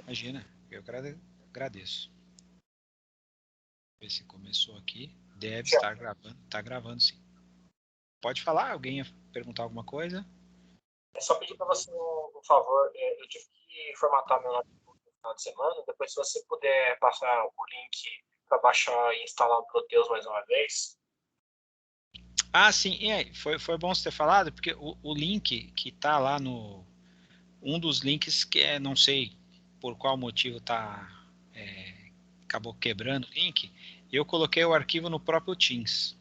Imagina, eu agradeço. Ver se começou aqui. Deve estar gravando. Está gravando, sim. Pode falar? Alguém ia perguntar alguma coisa? É só pedir para você um favor. Eu tive que formatar meu notebook no final de semana. Depois, se você puder passar o link para baixar e instalar o Proteus mais uma vez. Ah, sim. E aí, foi bom você ter falado, porque o link que está lá no... Um dos links que não sei por qual motivo acabou quebrando o link, eu coloquei o arquivo no próprio Teams.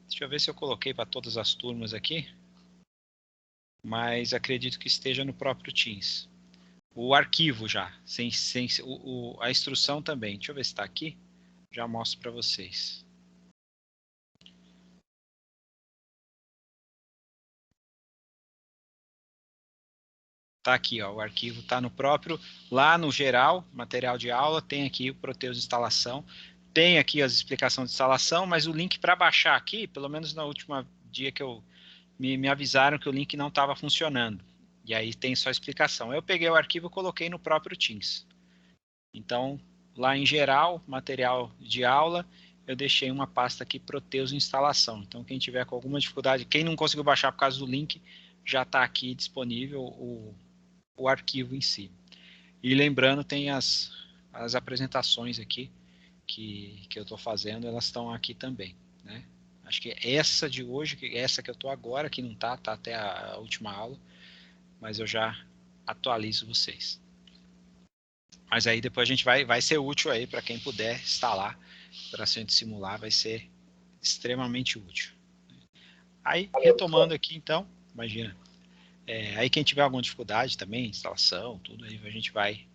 Deixa eu ver se eu coloquei para todas as turmas aqui, mas acredito que esteja no próprio Teams. O arquivo já, a instrução também. Deixa eu ver se está aqui, já mostro para vocês. Tá aqui, ó, o arquivo está no próprio, lá no geral, material de aula, tem aqui o Proteus instalação, tem aqui as explicações de instalação, mas o link para baixar aqui, pelo menos na última dia que me avisaram que o link não estava funcionando. E aí tem só explicação. Eu peguei o arquivo e coloquei no próprio Teams. Então, lá em geral, material de aula, eu deixei uma pasta aqui Proteus instalação. Então, quem tiver com alguma dificuldade, quem não conseguiu baixar por causa do link, já está aqui disponível o arquivo em si. E lembrando, tem as apresentações aqui que eu estou fazendo, elas estão aqui também, né? Acho que essa de hoje, essa que eu estou agora, que não está até a última aula, mas eu já atualizo vocês. Mas aí depois a gente vai ser útil aí para quem puder instalar para a gente simular, vai ser extremamente útil. Aí, retomando aqui então, imagina, aí quem tiver alguma dificuldade também, instalação, tudo, aí a gente vai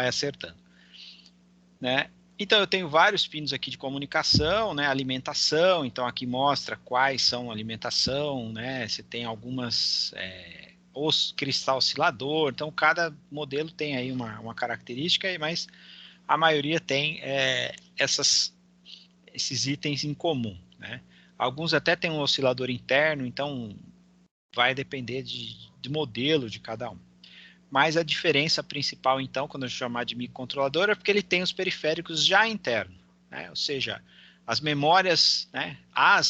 acertando. Né? Então eu tenho vários pinos aqui de comunicação, né? Alimentação, então aqui mostra quais são a alimentação, né? Você tem algumas cristal oscilador, então cada modelo tem aí uma característica, mas a maioria tem esses itens em comum, né? Alguns até tem um oscilador interno, então vai depender de modelo de cada um. Mas a diferença principal, então, quando eu chamar de microcontrolador, é porque ele tem os periféricos já internos, né? Ou seja, as memórias, né?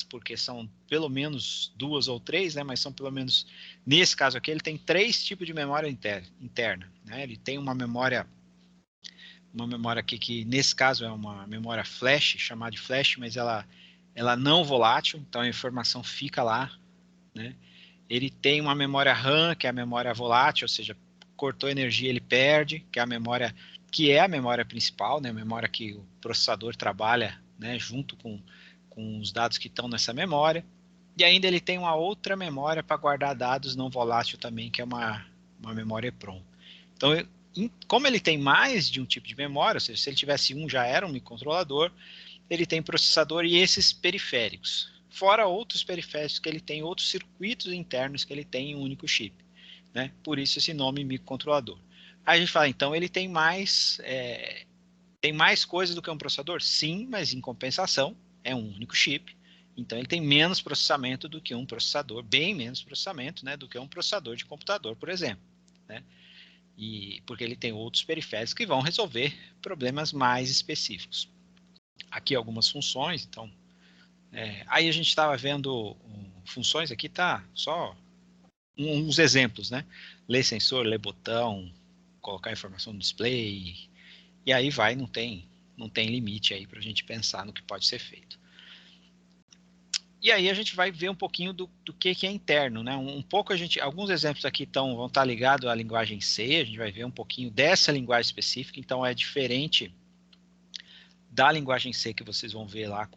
Porque são pelo menos duas ou três, né? Mas são pelo menos, nesse caso aqui, ele tem três tipos de memória interna, né? Ele tem uma memória aqui que, nesse caso, é uma memória flash, chamada de flash, mas ela não volátil, então a informação fica lá, né? Ele tem uma memória RAM, que é a memória volátil, ou seja, cortou energia, ele perde, que é a memória principal, né? A memória que o processador trabalha, né? Junto com os dados que estão nessa memória. E ainda ele tem uma outra memória para guardar dados não volátil também, que é uma memória EPROM. Então, como ele tem mais de um tipo de memória, ou seja, se ele tivesse um já era um microcontrolador, ele tem processador e esses periféricos. Fora outros periféricos que ele tem, outros circuitos internos que ele tem em um único chip, né? Por isso esse nome microcontrolador. Aí a gente fala, então ele tem mais coisas do que um processador? Sim, mas em compensação é um único chip. Então ele tem menos processamento do que um processador, bem menos processamento, né, do que um processador de computador, por exemplo, né? E porque ele tem outros periféricos que vão resolver problemas mais específicos. Aqui algumas funções, então aí a gente estava vendo funções aqui, tá só uns exemplos, né? Ler sensor, ler botão, colocar informação no display, e aí não tem limite aí para a gente pensar no que pode ser feito. E aí a gente vai ver um pouquinho do que é interno, né? Um pouco alguns exemplos aqui vão estar ligados à linguagem C, a gente vai ver um pouquinho dessa linguagem específica, então é diferente da linguagem C que vocês vão ver lá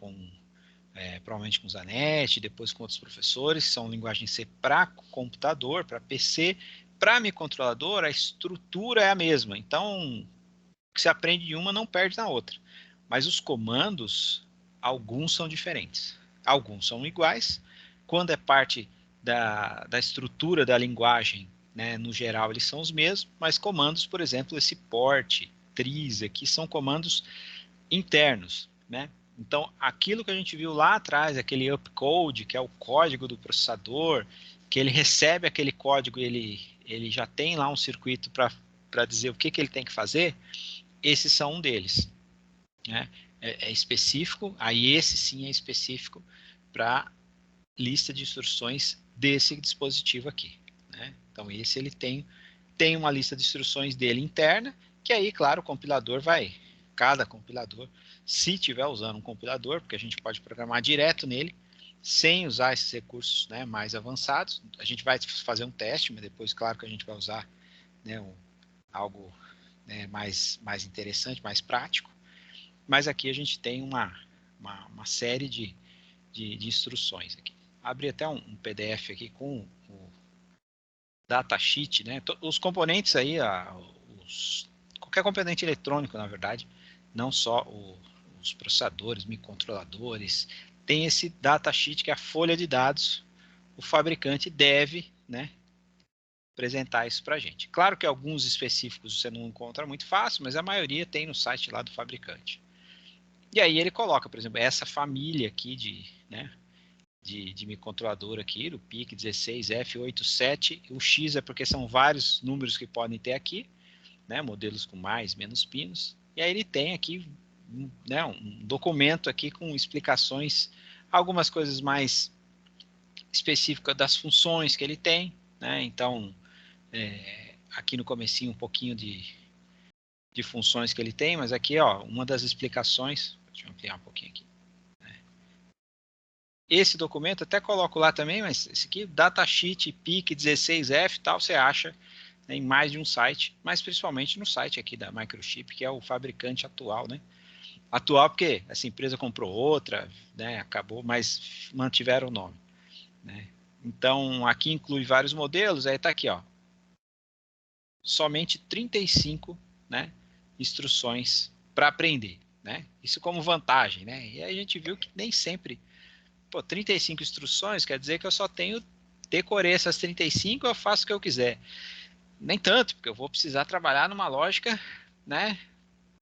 provavelmente com o Zanetti, depois com outros professores, que são linguagem C para computador, para PC. Para microcontrolador, a estrutura é a mesma. Então, o que se aprende em uma não perde na outra. Mas os comandos, alguns são diferentes. Alguns são iguais. Quando é parte da estrutura da linguagem, né, no geral, eles são os mesmos, mas comandos, por exemplo, esse port, tris aqui, são comandos internos, né? Então, aquilo que a gente viu lá atrás, aquele upcode, que é o código do processador, que ele recebe aquele código e ele já tem lá um circuito para para dizer o que ele tem que fazer, esses são um deles, né? É específico, aí esse sim é específico para lista de instruções desse dispositivo aqui, né? Então esse ele tem uma lista de instruções dele interna, que aí, claro, o compilador cada compilador, se tiver usando um compilador, porque a gente pode programar direto nele, sem usar esses recursos, né, mais avançados. A gente vai fazer um teste, mas depois, claro, que a gente vai usar, né, algo, né, mais interessante, mais prático. Mas aqui a gente tem uma série de instruções aqui. Abri até um PDF aqui com o datasheet, né? Os componentes aí, qualquer componente eletrônico, na verdade, não só os processadores, microcontroladores, tem esse datasheet que é a folha de dados. O fabricante deve, né, apresentar isso para a gente. Claro que alguns específicos você não encontra muito fácil, mas a maioria tem no site lá do fabricante. E aí ele coloca, por exemplo, essa família aqui de microcontrolador aqui, o PIC 16F87, o X é porque são vários números que podem ter aqui, né, modelos com mais, menos pinos, e aí ele tem aqui, né, um documento aqui com explicações, algumas coisas mais específicas das funções que ele tem, né, então, aqui no comecinho um pouquinho de funções que ele tem, mas aqui, ó, uma das explicações, deixa eu ampliar um pouquinho aqui, esse documento até coloco lá também, mas esse aqui, datasheet PIC 16F tal, você acha, né, em mais de um site, mas principalmente no site aqui da Microchip, que é o fabricante atual, né? Atual porque essa empresa comprou outra, né, acabou, mas mantiveram o nome, né? Então, aqui inclui vários modelos, aí tá aqui, ó, somente 35, né, instruções para aprender, né? Isso como vantagem, né? E aí a gente viu que nem sempre 35 instruções quer dizer que eu só decorei essas 35, eu faço o que eu quiser. Nem tanto, porque eu vou precisar trabalhar numa lógica, né,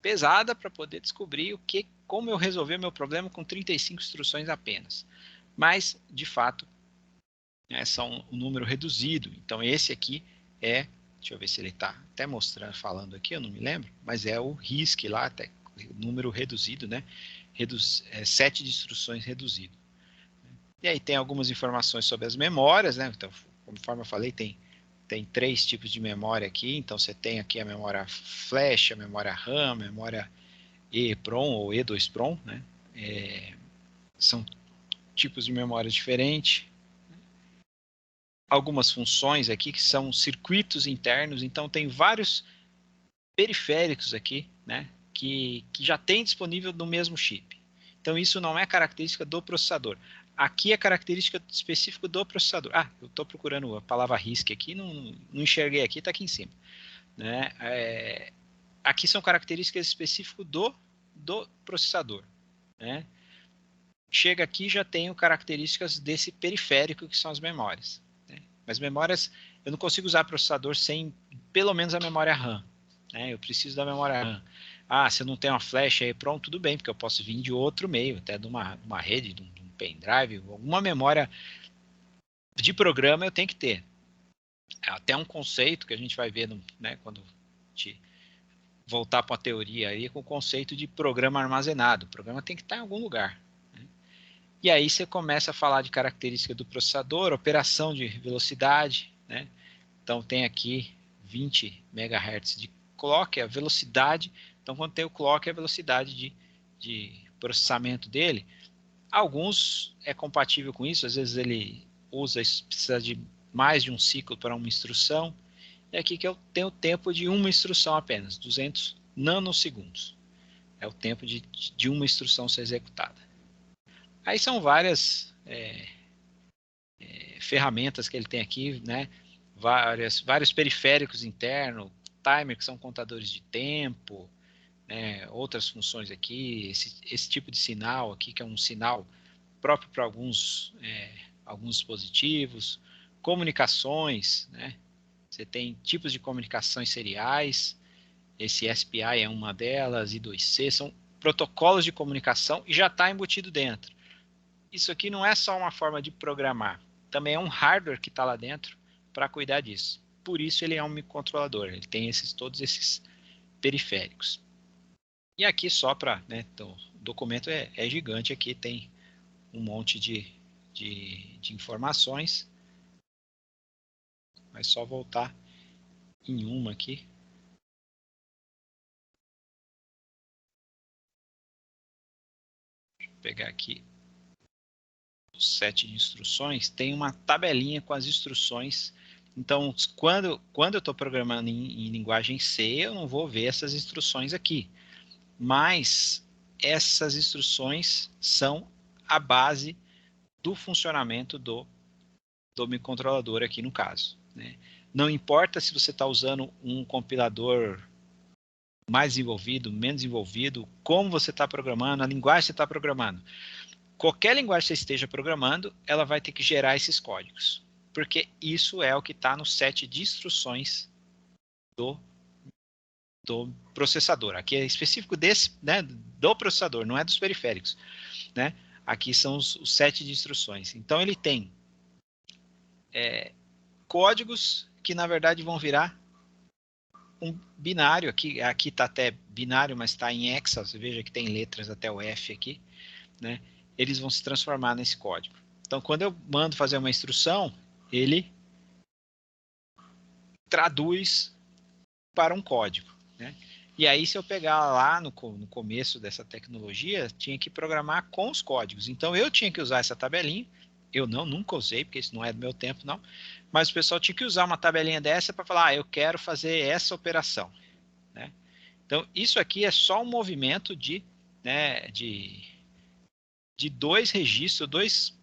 pesada para poder descobrir como eu resolver meu problema com 35 instruções apenas. Mas, de fato, são um número reduzido. Então, esse aqui deixa eu ver se ele está até mostrando, falando aqui, eu não me lembro, mas é o RISC lá, até número reduzido, né? 7 de instruções reduzido. E aí tem algumas informações sobre as memórias, né? Então, conforme eu falei, tem 3 tipos de memória aqui. Então, você tem aqui a memória flash, a memória RAM, a memória EEPROM ou E2PROM, né? São tipos de memória diferentes. Algumas funções aqui que são circuitos internos. Então, tem vários periféricos aqui, né? Que já tem disponível no mesmo chip. Então, isso não é característica do processador. Aqui é característica específica do processador. Eu estou procurando a palavra RISC aqui, não enxerguei aqui, está aqui em cima, né? Aqui são características específicas do processador, né? Chega aqui já tenho características desse periférico que são as memórias, né? Mas memórias, eu não consigo usar processador sem pelo menos a memória RAM, né? Eu preciso da memória RAM. Se eu não tenho uma flash aí, pronto, tudo bem, porque eu posso vir de outro meio, até de uma rede, de um pendrive, alguma memória de programa eu tenho que ter. Até um conceito que a gente vai ver, né, quando voltar para a teoria aí, com o conceito de programa armazenado. O programa tem que estar em algum lugar, né? E aí você começa a falar de característica do processador, operação de velocidade, né? Então tem aqui 20 MHz de clock, a velocidade. Então quando tem o clock, é a velocidade de processamento dele. Alguns é compatível com isso, às vezes ele precisa de mais de um ciclo para uma instrução. E aqui que eu tenho o tempo de uma instrução apenas, 200 nanosegundos. É o tempo de uma instrução ser executada. Aí são várias ferramentas que ele tem aqui, né? Vários periféricos internos, timer, que são contadores de tempo, né? Outras funções aqui, esse tipo de sinal aqui, que é um sinal próprio para alguns dispositivos, comunicações, né? Você tem tipos de comunicações seriais, esse SPI é uma delas, I2C, são protocolos de comunicação e já está embutido dentro. Isso aqui não é só uma forma de programar, também é um hardware que está lá dentro para cuidar disso. por isso ele é um microcontrolador. Ele tem todos esses periféricos. E aqui só para, né, então, o documento é gigante, aqui tem um monte de informações. Mas só voltar em uma aqui. Deixa eu pegar aqui o set de instruções. Tem uma tabelinha com as instruções. Então, quando eu estou programando em linguagem C, eu não vou ver essas instruções aqui. Mas essas instruções são a base do funcionamento do microcontrolador aqui no caso, né? Não importa se você está usando um compilador mais desenvolvido, menos desenvolvido, como você está programando, a linguagem que você está programando. Qualquer linguagem que você esteja programando, ela vai ter que gerar esses códigos, porque isso é o que está no set de instruções do processador. Aqui é específico desse, né, do processador, não é dos periféricos, né? Aqui são os set de instruções. Então ele tem códigos que na verdade vão virar um binário. Aqui está até binário, mas está em hexa. Você veja que tem letras até o F aqui, né? Eles vão se transformar nesse código. Então, quando eu mando fazer uma instrução, ele traduz para um código, né? E aí, se eu pegar lá no começo dessa tecnologia, tinha que programar com os códigos. Então, eu tinha que usar essa tabelinha. Eu nunca usei, porque isso não é do meu tempo, não. Mas o pessoal tinha que usar uma tabelinha dessa para falar, eu quero fazer essa operação, né? Então, isso aqui é só um movimento de dois registros, dois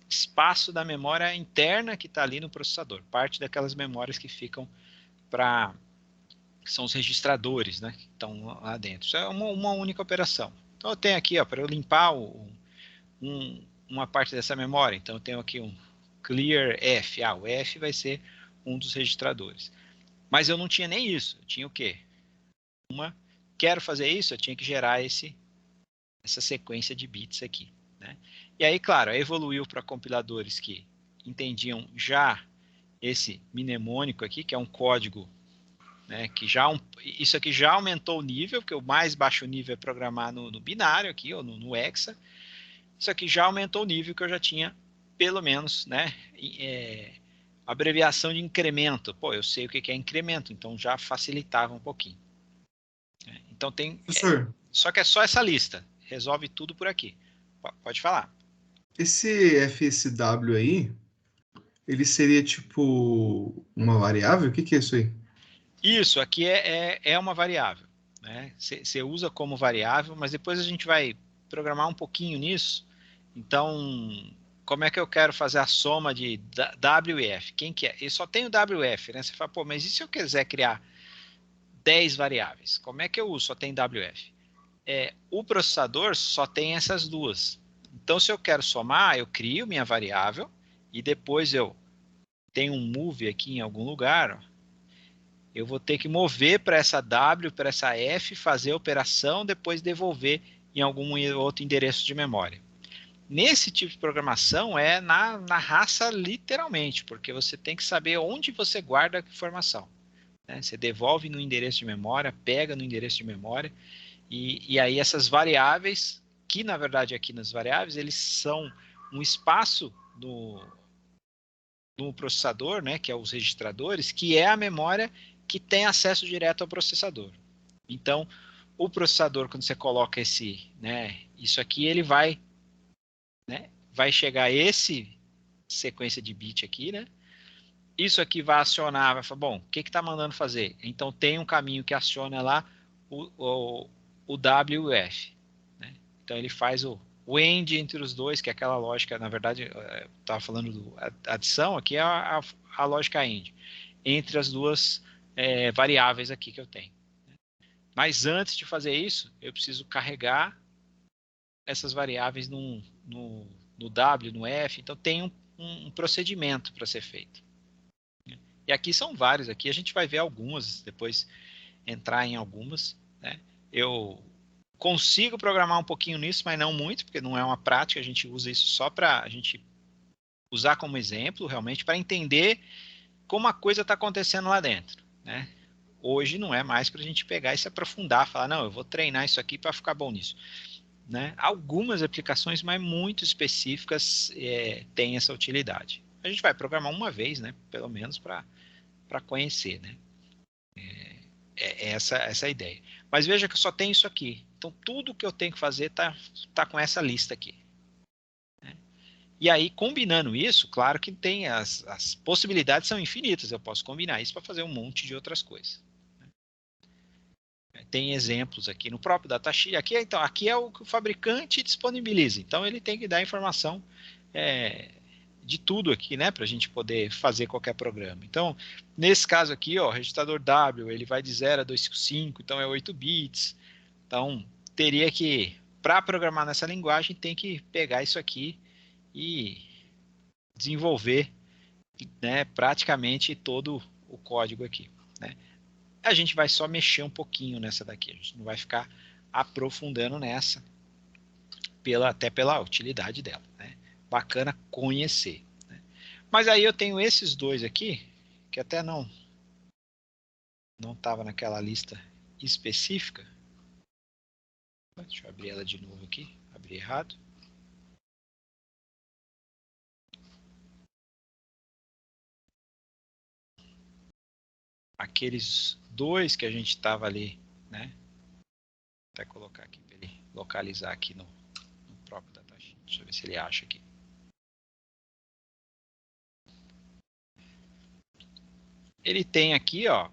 espaços da memória interna que está ali no processador. Parte daquelas memórias que ficam que são os registradores, né, que estão lá dentro. Isso é uma única operação. Então, eu tenho aqui, para eu limpar uma parte dessa memória. Então, eu tenho aqui um clear F. O F vai ser um dos registradores. Mas eu não tinha nem isso. Eu tinha o quê? Quero fazer isso, eu tinha que gerar essa sequência de bits aqui, né? E aí, claro, evoluiu para compiladores que entendiam já esse mnemônico aqui, que é um código, né, que isso aqui já aumentou o nível, porque o mais baixo nível é programar no binário aqui, ou no hexa. Isso aqui já aumentou o nível que eu já tinha, pelo menos, né, abreviação de incremento. Pô, eu sei o que é incremento, então já facilitava um pouquinho. Então Professor, só que é só essa lista, resolve tudo por aqui. Pode falar. esse FSW aí, ele seria tipo uma variável? O que é isso aí? Isso aqui é uma variável, né? Você usa como variável, mas depois a gente vai programar um pouquinho nisso. Então, como é que eu quero fazer a soma de W e F? Quem que é? Eu só tenho WF, né? Você fala, pô, mas e se eu quiser criar 10 variáveis? Como é que eu uso? Só tem WF. O processador só tem essas duas. Então, se eu quero somar, eu crio minha variável e depois eu tenho um move aqui em algum lugar, ó. Eu vou ter que mover para essa W, para essa F, fazer a operação, depois devolver em algum outro endereço de memória. Nesse tipo de programação é na raça literalmente, porque você tem que saber onde você guarda a informação, né? Você devolve no endereço de memória, pega no endereço de memória, e aí essas variáveis, que na verdade aqui nas variáveis, eles são um espaço no processador, né, que é os registradores, que é a memória que tem acesso direto ao processador. Então, o processador, quando você coloca isso aqui, ele vai chegar esse sequência de bit aqui, né? Isso aqui vai acionar, vai falar, bom, o que está mandando fazer? Então, tem um caminho que aciona lá o WF, né? Então, ele faz o AND entre os dois, que é aquela lógica, na verdade, estava falando adição, aqui é a lógica AND, entre as duas variáveis aqui que eu tenho. Mas antes de fazer isso, eu preciso carregar essas variáveis no W, no F, então tem um procedimento para ser feito. E aqui são vários, aqui a gente vai ver algumas, depois entrar em algumas, né? Eu consigo programar um pouquinho nisso, mas não muito, porque não é uma prática, a gente usa isso só para a gente usar como exemplo, realmente, para entender como a coisa está acontecendo lá dentro, né? Hoje não é mais para a gente pegar e se aprofundar, falar, não, eu vou treinar isso aqui para ficar bom nisso, né? Algumas aplicações, mas muito específicas, têm essa utilidade. A gente vai programar uma vez, né? Pelo menos para conhecer, né? Essa a ideia. Mas veja que eu só tenho isso aqui. Então, tudo que eu tenho que fazer tá com essa lista aqui. Né? E aí, combinando isso, claro que tem as possibilidades são infinitas. Eu posso combinar isso para fazer um monte de outras coisas. Tem exemplos aqui no próprio datasheet. Aqui é o que o fabricante disponibiliza. Então, ele tem que dar informação de tudo aqui, né, para a gente poder fazer qualquer programa. Então, nesse caso aqui, ó, o registrador W, ele vai de 0 a 255, então é 8 bits. Então, teria que, para programar nessa linguagem, tem que pegar isso aqui e desenvolver, né, praticamente todo o código aqui, né. A gente vai só mexer um pouquinho nessa daqui, a gente não vai ficar aprofundando nessa, até pela utilidade dela, né. Bacana conhecer. Né? Mas aí eu tenho esses dois aqui, que até não estava naquela lista específica. Deixa eu abrir ela de novo aqui, abri errado. Aqueles dois que a gente estava ali, né? Vou até colocar aqui para ele localizar aqui no próprio datasheet. Deixa eu ver se ele acha aqui. Ele tem aqui, ó,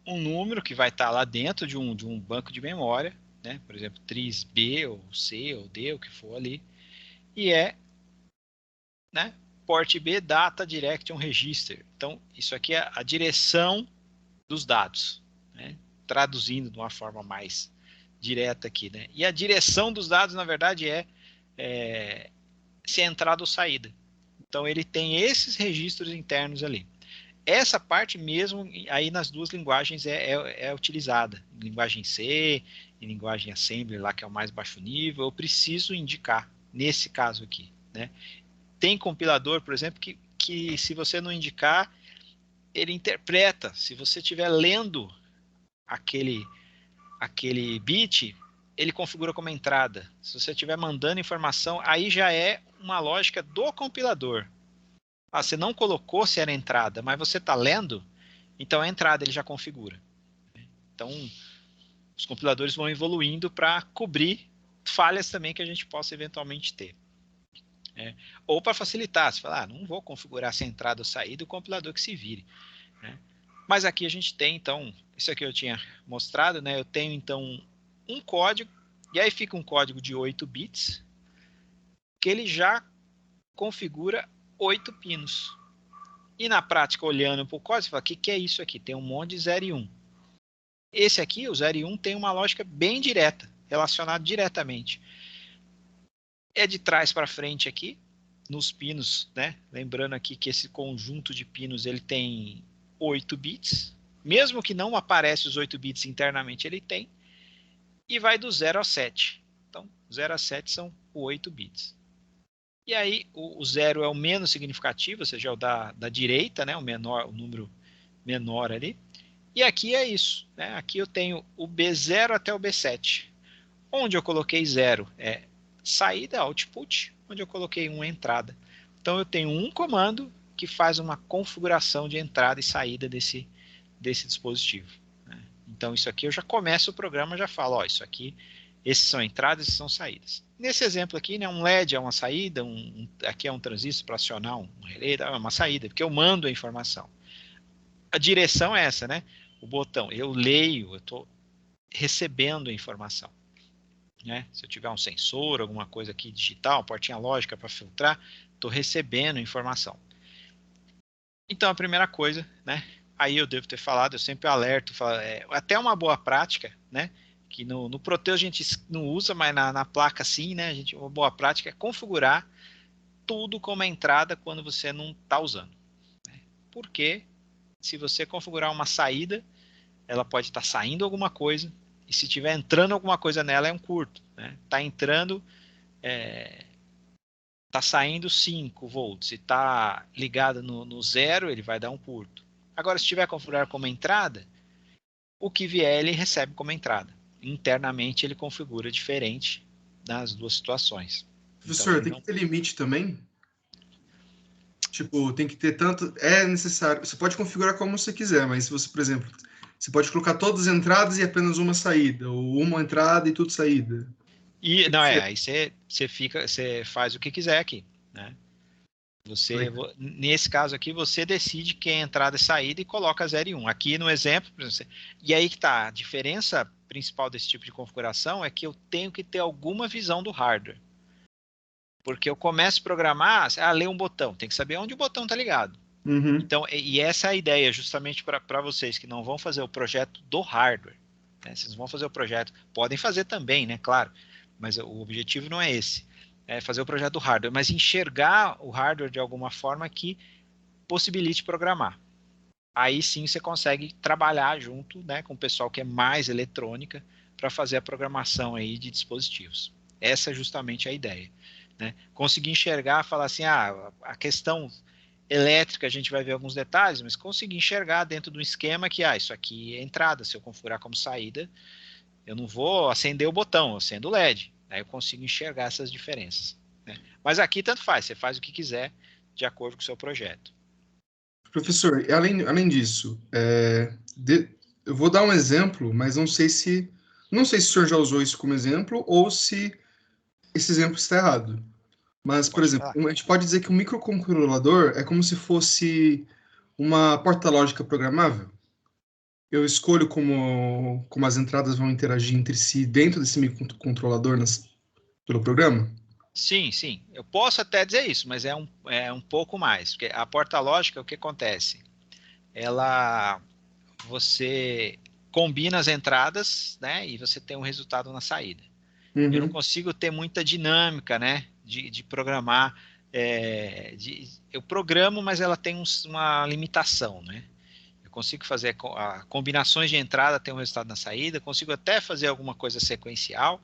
um número que vai estar lá dentro de um banco de memória, né? Por exemplo, tris B ou C ou D, o que for ali, e né? Port B, Data Direction Register. Então, isso aqui é a direção dos dados, né? Traduzindo de uma forma mais direta aqui, né? E a direção dos dados, na verdade, se é entrada ou saída. Então, ele tem esses registros internos ali. Essa parte mesmo, aí nas duas linguagens é utilizada. Em linguagem C, em linguagem Assembly, lá que é o mais baixo nível, eu preciso indicar, nesse caso aqui, né? Tem compilador, por exemplo, que se você não indicar, ele interpreta. Se você estiver lendo aquele bit, ele configura como entrada. Se você estiver mandando informação, aí já é uma lógica do compilador. Você não colocou se era entrada, mas você está lendo, então a entrada ele já configura. Então, os compiladores vão evoluindo para cobrir falhas também que a gente possa eventualmente ter. Ou para facilitar, você fala, não vou configurar se entrada ou saída, o compilador que se vire. Né? Mas aqui a gente tem, então, isso aqui eu tinha mostrado, né? Eu tenho, então, um código, e aí fica um código de 8 bits, que ele já configura 8 pinos. E na prática, olhando para o código, você fala, o que é isso aqui? Tem um monte de 0 e 1. Esse aqui, o 0 e 1, tem uma lógica bem direta, relacionada diretamente. É de trás para frente aqui, nos pinos, né? Lembrando aqui que esse conjunto de pinos ele tem 8 bits. Mesmo que não aparece os 8 bits internamente, ele tem. E vai do 0 ao 7. Então, 0 a 7 são 8 bits. E aí, o 0 é o menos significativo, ou seja, é o da direita, né? O número menor ali. E aqui é isso. Né? Aqui eu tenho o B0 até o B7. Onde eu coloquei 0 é saída, output, onde eu coloquei 1 entrada. Então eu tenho um comando que faz uma configuração de entrada e saída desse dispositivo. Né? Então isso aqui eu já começo o programa, já falo, ó, isso aqui, esses são entradas e são saídas. Nesse exemplo aqui, né, um LED é uma saída, aqui é um transistor para acionar um relé, é uma saída, porque eu mando a informação. A direção é essa, né? O botão, eu leio, eu estou recebendo a informação. Né? Se eu tiver um sensor, alguma coisa aqui digital, portinha lógica para filtrar, estou recebendo informação. Então, a primeira coisa, né? Aí eu devo ter falado, eu sempre alerto, até uma boa prática, né? Que no Proteus a gente não usa, mas na placa sim, né? Uma boa prática é configurar tudo como entrada quando você não está usando. Né? Porque se você configurar uma saída, ela pode estar saindo alguma coisa, e se estiver entrando alguma coisa nela, é um curto. Está entrando, está saindo 5 volts e está ligado no 0, ele vai dar um curto. Agora, se tiver configurado como entrada, o que vier ele recebe como entrada. Internamente ele configura diferente nas duas situações. Professor, tem que ter limite também? Tipo, tem que ter tanto... É necessário... Você pode configurar como você quiser, mas se você, por exemplo, você pode colocar todas as entradas e apenas uma saída, ou uma entrada e tudo saída. E, não, aí você faz o que quiser aqui, né? Nesse caso aqui, você decide que é entrada e saída e coloca 0 e 1. Aqui no exemplo, e aí que tá, a diferença principal desse tipo de configuração é que eu tenho que ter alguma visão do hardware. Porque eu começo a programar, ler um botão, tem que saber onde o botão está ligado. Uhum. Então, e essa é a ideia justamente para vocês que não vão fazer o projeto do hardware. Né? Vocês vão fazer o projeto, podem fazer também, né? Claro, mas o objetivo não é esse. É fazer o projeto do hardware, mas enxergar o hardware de alguma forma que possibilite programar. Aí sim você consegue trabalhar junto, né, com o pessoal que é mais eletrônica para fazer a programação aí de dispositivos. Essa é justamente a ideia. Né? Conseguir enxergar, falar assim, a questão elétrica a gente vai ver alguns detalhes, mas conseguir enxergar dentro do esquema que isso aqui é entrada, se eu configurar como saída, eu não vou acender o botão, eu acendo o LED. Aí eu consigo enxergar essas diferenças. Né? Mas aqui tanto faz, você faz o que quiser de acordo com o seu projeto. Professor, além disso, eu vou dar um exemplo, mas não sei se o senhor já usou isso como exemplo ou se esse exemplo está errado. Mas, por Pode exemplo, falar. a gente pode dizer que um microcontrolador é como se fosse uma porta lógica programável. Eu escolho como as entradas vão interagir entre si dentro desse microcontrolador pelo programa? Sim, sim. Eu posso até dizer isso, mas é um pouco mais. Porque a porta lógica, o que acontece? Você combina as entradas, né? E você tem um resultado na saída. Eu não Uhum. consigo ter muita dinâmica, né? De programar. Eu programo, mas ela tem uma limitação, né? Eu consigo fazer combinações de entrada, ter um resultado na saída, consigo até fazer alguma coisa sequencial,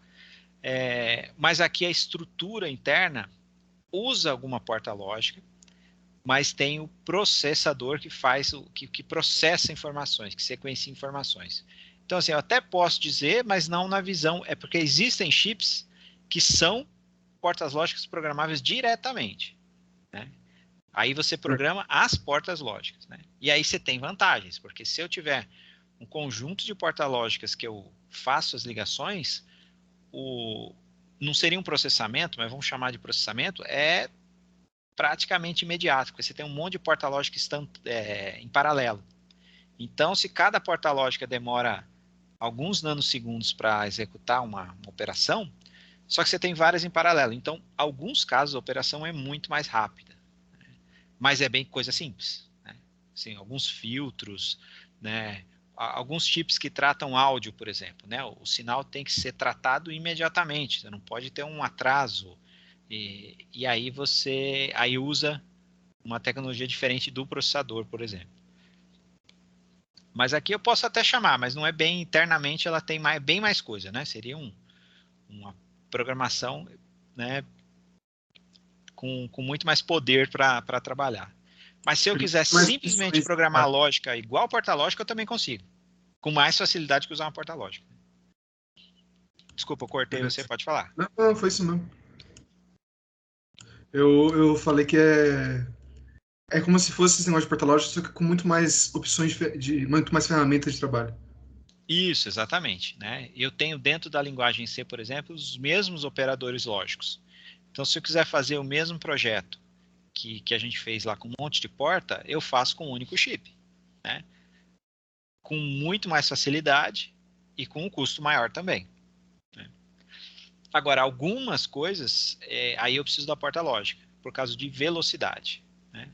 mas aqui a estrutura interna usa alguma porta lógica, mas tem o processador que faz que processa informações, que sequencia informações. Então, assim, eu até posso dizer, mas não na visão, é porque existem chips que são portas lógicas programáveis diretamente, né? Aí você programa as portas lógicas, né? E aí você tem vantagens, porque se eu tiver um conjunto de portas lógicas que eu faço as ligações, não seria um processamento, mas vamos chamar de processamento, é praticamente imediato, porque você tem um monte de porta lógica em paralelo. Então, se cada porta lógica demora alguns nanosegundos para executar uma operação, só que você tem várias em paralelo. Então, alguns casos a operação é muito mais rápida, né? Mas é bem coisa simples, né? Assim, alguns filtros, né? Alguns chips que tratam áudio, por exemplo, né? O sinal tem que ser tratado imediatamente, você não pode ter um atraso. E aí você usa uma tecnologia diferente do processador, por exemplo. Mas aqui eu posso até chamar, mas não é bem internamente, ela tem bem mais coisa, né? Seria uma programação, né, com muito mais poder para trabalhar. Mas se eu quiser Mais simplesmente opções. programar lógica igual porta lógica, eu também consigo. Com mais facilidade que usar uma porta lógica. Desculpa, eu cortei você, pode falar. Não, não, foi isso não. Eu falei que é como se fosse esse negócio de porta lógica, só que com muito mais opções muito mais ferramentas de trabalho. Isso, exatamente. Né? Eu tenho dentro da linguagem C, por exemplo, os mesmos operadores lógicos. Então, se eu quiser fazer o mesmo projeto que a gente fez lá com um monte de porta, eu faço com um único chip, né? Com muito mais facilidade e com um custo maior também, né? Agora, algumas coisas, aí eu preciso da porta lógica, por causa de velocidade, né?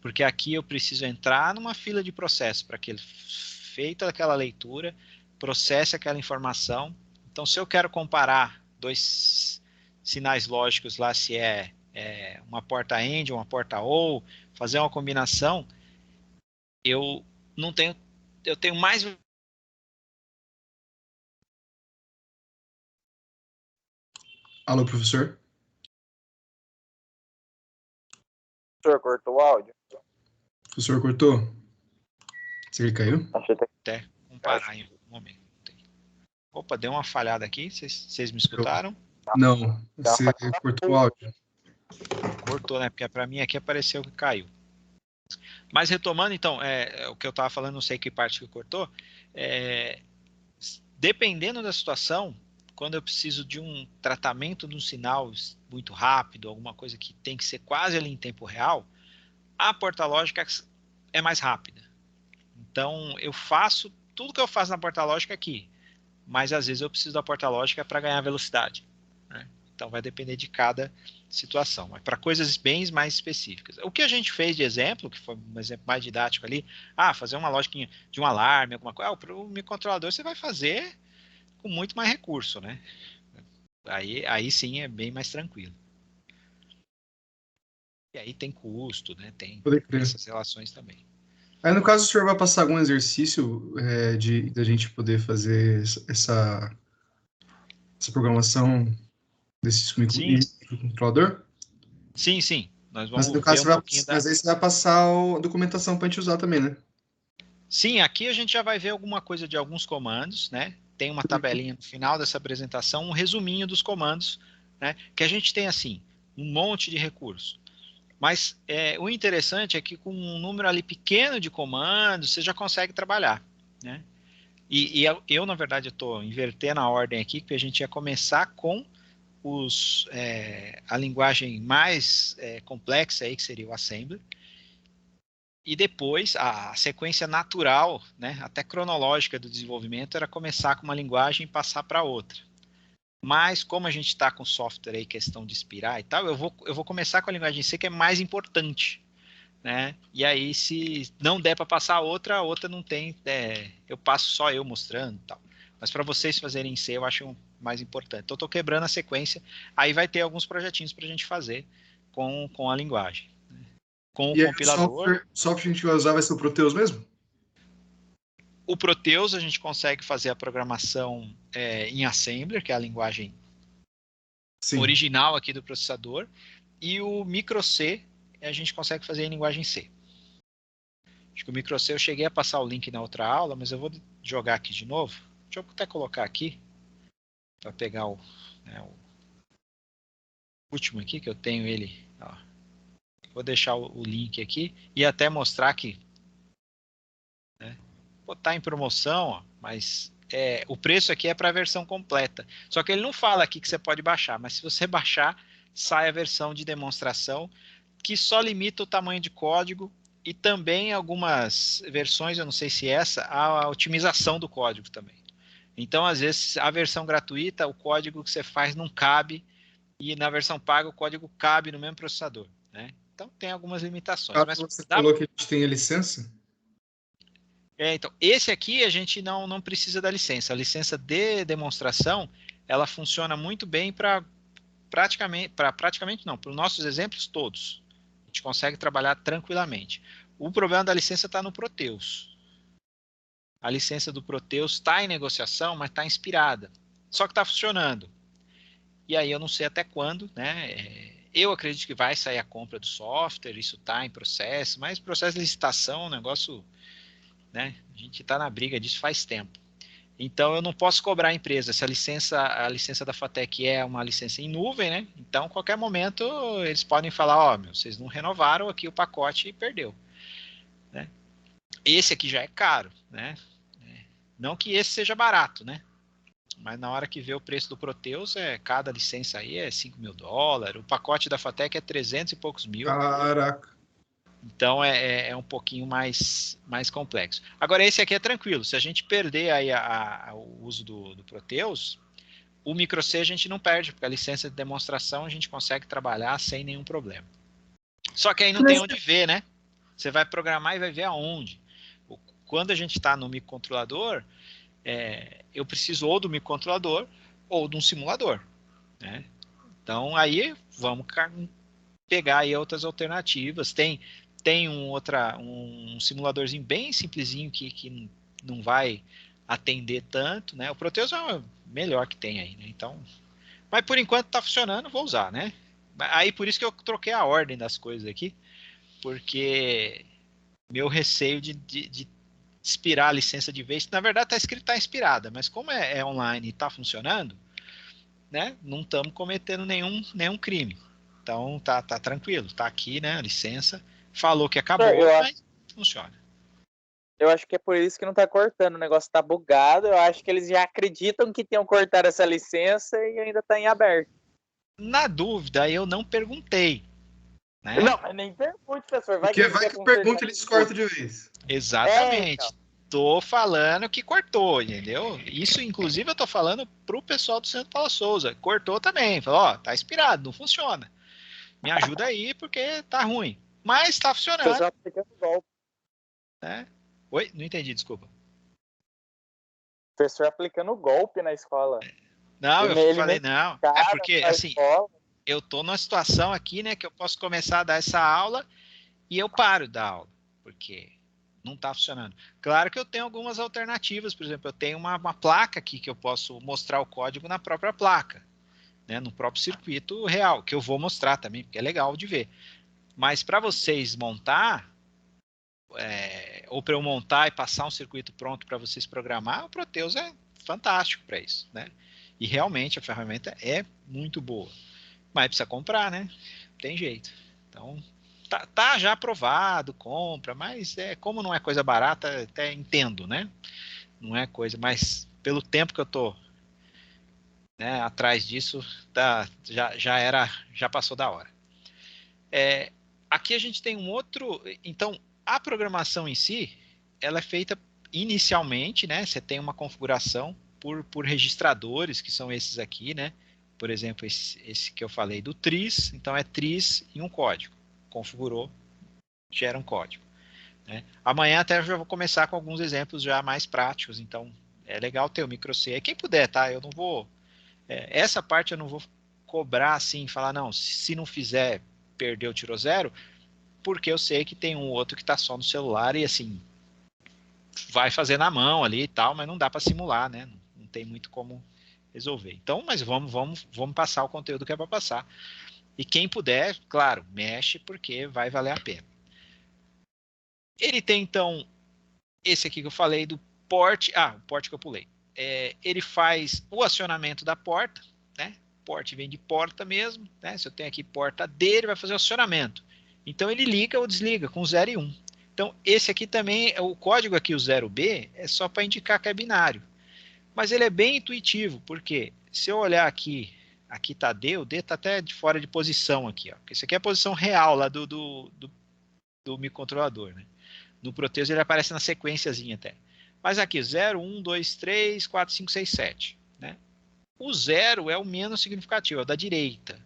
Porque aqui eu preciso entrar numa fila de processo para que ele, feita aquela leitura, processe aquela informação. Então, se eu quero comparar dois sinais lógicos lá, se é uma porta AND, uma porta OR, fazer uma combinação, eu não tenho, eu tenho mais. Alô, professor? Professor, cortou o áudio? O professor cortou? Será que ele caiu? Achei que... Até comparar em algum momento. Opa, deu uma falhada aqui. Vocês me escutaram? Não, você cortou o áudio. Cortou, né? Porque para mim aqui apareceu que caiu. Mas retomando, então, o que eu estava falando, não sei que parte que cortou. Dependendo da situação, quando eu preciso de um tratamento de um sinal muito rápido, alguma coisa que tem que ser quase ali em tempo real, a porta lógica é mais rápida. Então, eu faço tudo que eu faço na porta lógica aqui, mas às vezes eu preciso da porta lógica para ganhar velocidade, né? Então, vai depender de cada situação, mas para coisas bem mais específicas. O que a gente fez de exemplo, que foi um exemplo mais didático ali, fazer uma lógica de um alarme, alguma coisa, para o microcontrolador você vai fazer com muito mais recurso, né? Aí sim é bem mais tranquilo. E aí tem custo, né? Tem essas relações também. Aí, no caso, o senhor vai passar algum exercício da gente poder fazer essa programação desse microcontrolador? Sim. Nós vamos Mas, no caso, ver um pouquinho mas aí você vai passar a documentação para a gente usar também, né? Sim, aqui a gente já vai ver alguma coisa de alguns comandos, né? Tem uma tabelinha no final dessa apresentação, um resuminho dos comandos, né? Que a gente tem, assim, um monte de recursos. Mas o interessante é que com um número ali pequeno de comandos, você já consegue trabalhar, né? E eu na verdade, estou invertendo a ordem aqui, porque a gente ia começar com a linguagem mais complexa, aí, que seria o Assembler. E depois, a sequência natural, né, até cronológica do desenvolvimento, era começar com uma linguagem e passar para outra. Mas, como a gente está com software aí, questão de expirar e tal, eu vou começar com a linguagem C, que é mais importante, né? E aí, se não der para passar a outra não tem, eu passo só eu mostrando e tal. Mas para vocês fazerem em C, eu acho mais importante. Então, estou quebrando a sequência. Aí vai ter alguns projetinhos para a gente fazer com a linguagem. Com o compilador. O software que a gente vai usar vai ser o Proteus mesmo? O Proteus a gente consegue fazer a programação em Assembler, que é a linguagem original aqui do processador, e o microC a gente consegue fazer em linguagem C. Acho que o microC eu cheguei a passar o link na outra aula, mas eu vou jogar aqui de novo. Deixa eu até colocar aqui, para pegar o último aqui, que eu tenho ele. Ó. Vou deixar o link aqui e até mostrar que tá em promoção, ó, mas o preço aqui é para a versão completa. Só que ele não fala aqui que você pode baixar, mas se você baixar, sai a versão de demonstração, que só limita o tamanho de código e também algumas versões, eu não sei se a otimização do código também. Então, às vezes, a versão gratuita, o código que você faz não cabe, e na versão paga o código cabe no mesmo processador, né? Então, tem algumas limitações. Mas você falou que a gente tem a licença? Então, esse aqui a gente não precisa da licença. A licença de demonstração, ela funciona muito bem para os nossos exemplos todos. A gente consegue trabalhar tranquilamente. O problema da licença está no Proteus. A licença do Proteus está em negociação, mas está inspirada. Só que está funcionando. E aí eu não sei até quando, né? Eu acredito que vai sair a compra do software, isso está em processo, mas processo de licitação é um negócio, né? A gente está na briga disso faz tempo. Então eu não posso cobrar a empresa. Se a licença da FATEC é uma licença em nuvem, né? Então, a qualquer momento, eles podem falar, vocês não renovaram aqui o pacote e perdeu, né? Esse aqui já é caro, né? Não que esse seja barato, né? Mas na hora que vê o preço do Proteus, cada licença aí é $5.000. O pacote da FATEC é 300 e poucos mil. Caraca. Então é um pouquinho mais complexo. Agora, esse aqui é tranquilo. Se a gente perder aí o uso do Proteus, o microC a gente não perde, porque a licença de demonstração a gente consegue trabalhar sem nenhum problema. Só que aí não tem onde ver, né? Você vai programar e vai ver aonde. Quando a gente está no microcontrolador, eu preciso ou do microcontrolador ou de um simulador, né? Então, aí vamos pegar aí outras alternativas. Tem um simuladorzinho bem simplesinho que não vai atender tanto, né? O Proteus é o melhor que tem aí, né? Então, mas por enquanto está funcionando, vou usar, né? Aí por isso que eu troquei a ordem das coisas aqui, porque meu receio de expirar a licença de vez, na verdade está escrito está expirada, mas como é online e está funcionando, né, não estamos cometendo nenhum crime. Então tá tranquilo, tá aqui, né, a licença, falou que acabou, mas funciona. Eu acho que é por isso que não tá cortando, o negócio tá bugado, eu acho que eles já acreditam que tenham cortado essa licença e ainda tá em aberto. Na dúvida, eu não perguntei. Né? Não, mas nem pergunte, professor. Porque vai que pergunta eles cortam de vez. Exatamente. Tô falando que cortou, entendeu? Isso, inclusive, eu tô falando pro pessoal do Centro Paulo Souza. Cortou também. Falou, ó, tá expirado, não funciona. Me ajuda aí, porque tá ruim. Mas tá funcionando. Pessoal aplicando golpe. Né? Oi? Não entendi, desculpa. Professor aplicando golpe na escola. Não, eu falei não. É porque, assim, eu tô numa situação aqui, né, que eu posso começar a dar essa aula e eu paro da aula, porque não está funcionando. Claro que eu tenho algumas alternativas, por exemplo, eu tenho uma placa aqui que eu posso mostrar o código na própria placa, né, no próprio circuito real, que eu vou mostrar também, porque é legal de ver. Mas para vocês montar, ou para eu montar e passar um circuito pronto para vocês programar, o Proteus é fantástico para isso, né? E realmente a ferramenta é muito boa. Mas precisa comprar, né? Tem jeito. Então, tá já aprovado, compra, mas como não é coisa barata, até entendo, né? Não é coisa, mas pelo tempo que eu tô, né, atrás disso, já passou da hora. Aqui a gente tem um outro, então a programação em si, ela é feita inicialmente, né? Você tem uma configuração por registradores, que são esses aqui, né? Por exemplo, esse que eu falei do tris, então é tris e um código. Configurou, gera um código. Né? Amanhã até eu já vou começar com alguns exemplos já mais práticos, então é legal ter o micro-C. Quem puder, tá? Eu não vou... essa parte eu não vou cobrar assim, falar, não, se não fizer, perdeu, tirou zero, porque eu sei que tem um outro que está só no celular e assim, vai fazer na mão ali e tal, mas não dá para simular, né? Não tem muito como resolver. Então, mas vamos passar o conteúdo que é para passar. E quem puder, claro, mexe porque vai valer a pena. Ele tem, então, esse aqui que eu falei do port. O port que eu pulei. Ele faz o acionamento da porta, né? Port vem de porta mesmo, né? Se eu tenho aqui porta D, ele vai fazer o acionamento. Então, ele liga ou desliga com 0 e 1. Então, esse aqui também, o código aqui, o 0B, é só para indicar que é binário. Mas ele é bem intuitivo, porque se eu olhar aqui está D, o D está até de fora de posição aqui, ó. Isso aqui é a posição real lá do microcontrolador, né? No Proteus ele aparece na sequenciazinha até. Mas aqui, 0, 1, 2, 3, 4, 5, 6, 7. Né? O 0 é o menos significativo, é o da direita.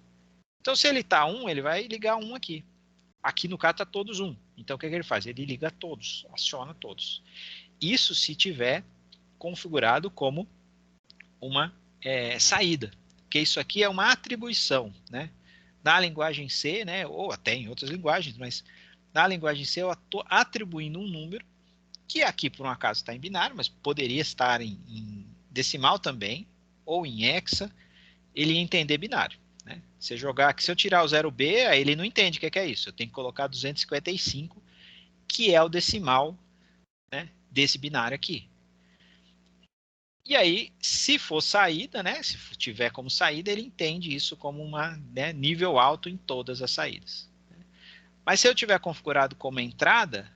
Então, se ele está 1, ele vai ligar 1 aqui. Aqui no caso está todos 1. Então, o que ele faz? Ele liga todos, aciona todos. Isso se tiver configurado como uma saída, que isso aqui é uma atribuição, né? Na linguagem C, né, ou até em outras linguagens, mas na linguagem C eu estou atribuindo um número, que aqui por um acaso está em binário, mas poderia estar em decimal também, ou em hexa, ele ia entender binário. Né? Se jogar aqui, se eu tirar o 0B, aí ele não entende o que é isso. Eu tenho que colocar 255, que é o decimal, né, desse binário aqui. E aí, se for saída, né, se tiver como saída, ele entende isso como uma, né, nível alto em todas as saídas. Mas se eu tiver configurado como entrada,